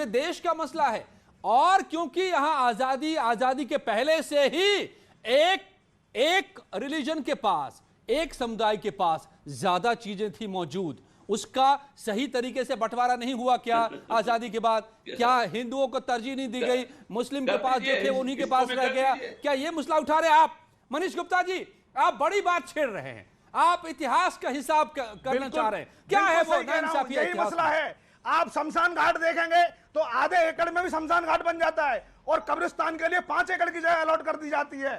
पूरे देश का मसला है। और क्योंकि यहां आजादी के पहले से ही एक रिलीजन के पास, एक समुदाय के पास ज्यादा चीजें थी मौजूद, उसका सही तरीके से बंटवारा नहीं हुआ क्या आजादी के बाद? क्या हिंदुओं को तरजीह नहीं दी गई, मुस्लिम के पास जो थे उन्हीं के पास रह गया? क्या ये मसला उठा रहे आप? मनीष गुप्ता जी, आप बड़ी बात छेड़ रहे हैं, आप इतिहास का हिसाब करना चाह रहे हैं। क्या है वो नाइंसाफी? यही मसला है। आप शमशान घाट देखेंगे तो आधे एकड़ में भी शमशान घाट बन जाता है और कब्रिस्तान के लिए 5 एकड़ की जगह अलॉट कर दी जाती है।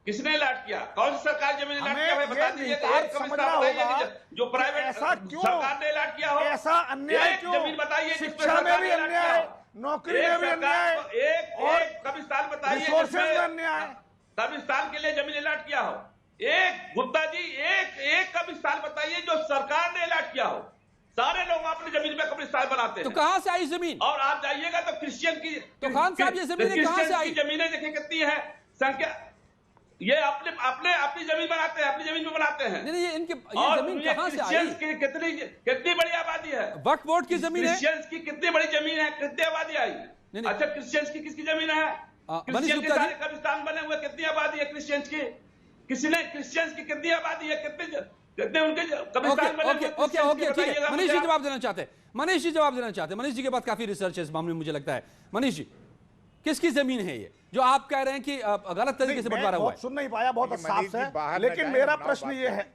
किसने अलॉट किया? कौन सी सरकार जमीन अलॉट किया है? बता दीजिए। जो प्राइवेट ऐसा क्यों सरकार ने अलॉट किया हो, ऐसा अन्याय क्यों? जमीन बताइए। शिक्षा में भी अन्याय, नौकरी में भी अन्याय, एक कब्रिस्तान बताइए रिसोर्सेज में अन्याय, कब्रिस्तान के लिए जमीन अलॉट किया हो। एक गुप्ता जी, एक कब्रिस्तान बताइए जो सरकार ने अलॉट किया हो। सारे लोग अपनी जमीन में कब्रिस्तान बनाते हैं। तो कहां से आई जमीन? और आप जाइएगा तो क्रिश्चियन की, तो खान साहब ये जमीनें कहां से आई? जमीनें देखिए कितनी है संख्या। ये अपनी जमीन बनाते हैं, अपनी जमीन में बनाते हैं। नहीं, ये जमीन कहां से आई? कितनी बड़ी आबादी है? वक्फ बोर्ड की जमीन है। क्रिश्चियंस की कितनी बड़ी जमीन है, कितनी आबादी आई? अच्छा, क्रिश्चियंस की किसकी जमीन है? क्रिश्चियन के सारे कब्रिस्तान बने हुए, कितनी आबादी है क्रिश्चियंस की? किसी ने क्रिश्चियंस की कितनी आबादी है, कितने उनके कब्रिस्तान बने हुए? ओके, ठीक है। मनीष जी जवाब देना चाहते हैं। मनीष जी के पास काफी रिसर्च है इस मामले में, मुझे लगता है। मनीष जी, किसकी जमीन है ये जो आप कह रहे हैं कि गलत तरीके से बंटवारा हुआ है? सुन नहीं पाया, बहुत साफ है, लेकिन मेरा प्रश्न ये है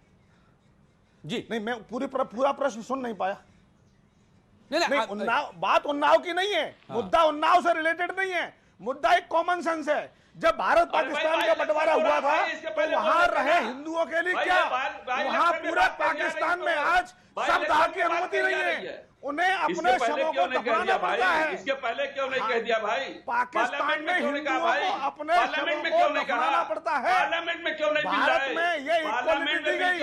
जी। नहीं, मैं पूरा प्रश्न सुन नहीं पाया। नहीं, उन्नाव, बात उन्नाव की नहीं है। मुद्दा उन्नाव से रिलेटेड नहीं है। मुद्दा एक कॉमन सेंस है। जब भारत पाकिस्तान का बंटवारा हुआ था तो वहां रहे हिंदुओं के लिए क्या? वहां पूरे पाकिस्तान में आज शब्द की अनुमति नहीं है। उन्हें अपने शवों को दफनाना पड़ता है। इसके पहले क्यों नहीं कह दिया भाई? पाकिस्तान में हिंदुओं को अपने शवों को दफनाना पड़ता है। पार्लियामेंट में क्यों नहीं? भारत में ये इक्वालिटी दी गई,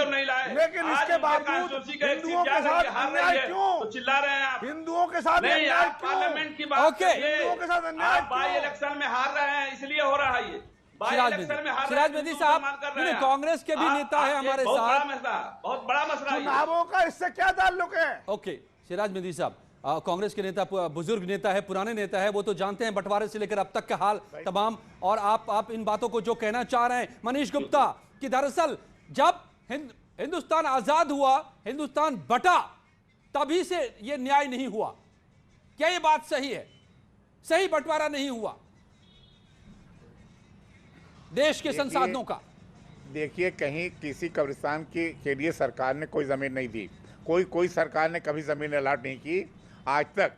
लेकिन इसके बावजूद हिंदुओं के साथ अन्याय क्यों? चिल्ला रहे हैं आप। हिंदुओं के साथ अन्याय क्यों? पार्लियामेंट की बात, हिंदुओं के साथ अन्याय आप बाई इलेक्शन में हार रहे हैं, इसलिए हो रहा है ये। सिराज मेहदी साहब, कांग्रेस के भी नेता है हमारे साथ। बहुत बड़ा मसला। चुनावों का इससे क्या ताल्लुक है? ओके, सिराज मेहदी साहब, कांग्रेस के नेता, बुजुर्ग नेता है, पुराने नेता है, वो तो जानते हैं बंटवारे से लेकर अब तक का हाल तमाम। और आप इन बातों को जो कहना चाह रहे हैं मनीष गुप्ता, कि दरअसल जब हिंदुस्तान आजाद हुआ, हिंदुस्तान बटा, तभी से ये न्याय नहीं हुआ, क्या ये बात सही है? सही बंटवारा नहीं हुआ देश के संसाधनों का? देखिए, कहीं किसी कब्रिस्तान के लिए सरकार ने कोई जमीन नहीं दी। कोई सरकार ने कभी ज़मीन अलॉट नहीं की आज तक।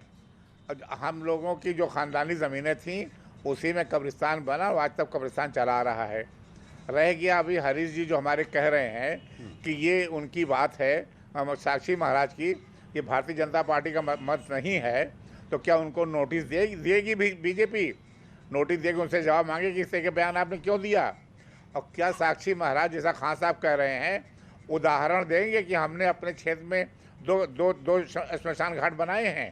हम लोगों की जो ख़ानदानी ज़मीनें थीं उसी में कब्रिस्तान बना और आज तक कब्रिस्तान चला रहा है। रह गया अभी हरीश जी जो हमारे कह रहे हैं कि ये उनकी बात है, साक्षी महाराज की, ये भारतीय जनता पार्टी का मत नहीं है, तो क्या उनको नोटिस देगी बीजेपी? नोटिस देगी, उनसे जवाब मांगे कि इस तरह के बयान आपने क्यों दिया? और क्या साक्षी महाराज जैसा खान साहब कह रहे हैं उदाहरण देंगे कि हमने अपने क्षेत्र में दो श्मशान घाट बनाए हैं?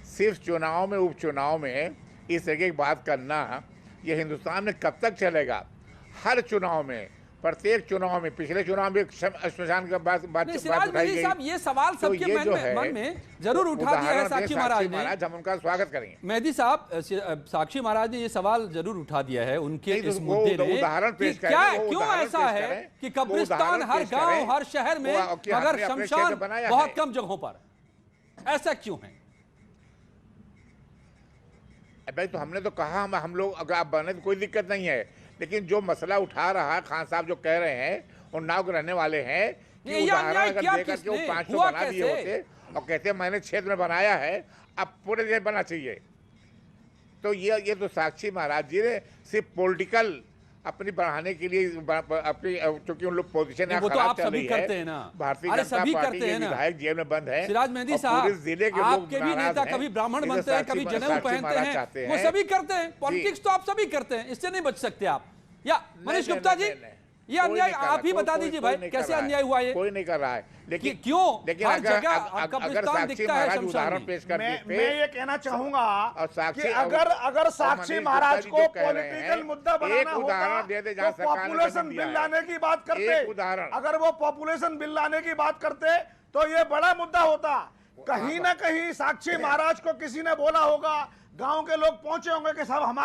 सिर्फ चुनाव में, उपचुनाव में इस तरह की बात करना ये हिंदुस्तान में कब तक चलेगा? हर चुनाव में, प्रत्येक चुनाव में, पिछले चुनाव में श्मशान का बात उठाई गई। साहब, ये सवाल सबके मन में जरूर उठा दिया है साक्षी महाराज ने। हम उनका स्वागत करेंगे। मेहदी साहब, साक्षी महाराज ने ये सवाल जरूर उठा दिया है उनके इस मुद्दे ने। उदाहरण पेश करें। क्या क्यों ऐसा है कि कब्रिस्तान हर गांव, हर शहर में, मगर शमशान बहुत कम जगहों पर? ऐसा क्यों है भाई? तो हमने तो कहा हम लोग अगर आप बने तो कोई दिक्कत नहीं है, लेकिन जो मसला उठा रहा है खान साहब जो कह रहे हैं उन्नाव के रहने वाले हैं कि उदाहरण अगर देकर के वो 500 बना दिए होते और कहते मैंने क्षेत्र में बनाया है, अब पूरे देश बना चाहिए, तो ये तो साक्षी महाराज जी ने सिर्फ पॉलिटिकल अपनी बढ़ाने के लिए अपनी, क्योंकि उन लोग पोजीशन वो तो आप सभी करते हैं ना, भारतीय जनता पार्टी के विधायक जेल में बंद है। सिराज मेहदी साहब, जिले के आपके भी नेता कभी ब्राह्मण बनते हैं, कभी जनेऊ पहनते हैं, वो सभी करते हैं। पॉलिटिक्स तो आप सभी करते हैं, इससे नहीं बच सकते आप। या मनीष गुप्ता जी, ये अन्याय आप ही बता दीजिए भाई, कैसे अन्याय हुआ ये? कोई नहीं कर रहा है, लेकिन क्यों? लेकिन अगर साक्षी महाराज उदाहरण पेश कर देते, मैं ये कहना चाहूंगा कि अगर साक्षी महाराज को पॉलिटिकल मुद्दा बनाना होता तो पॉपुलेशन बिल लाने की बात करते। अगर वो पॉपुलेशन बिल लाने की बात करते तो ये बड़ा मुद्दा होता। कहीं ना कहीं साक्षी महाराज को किसी ने बोला होगा, गांव के लोग पहुंचे होंगे कि साहब हमारे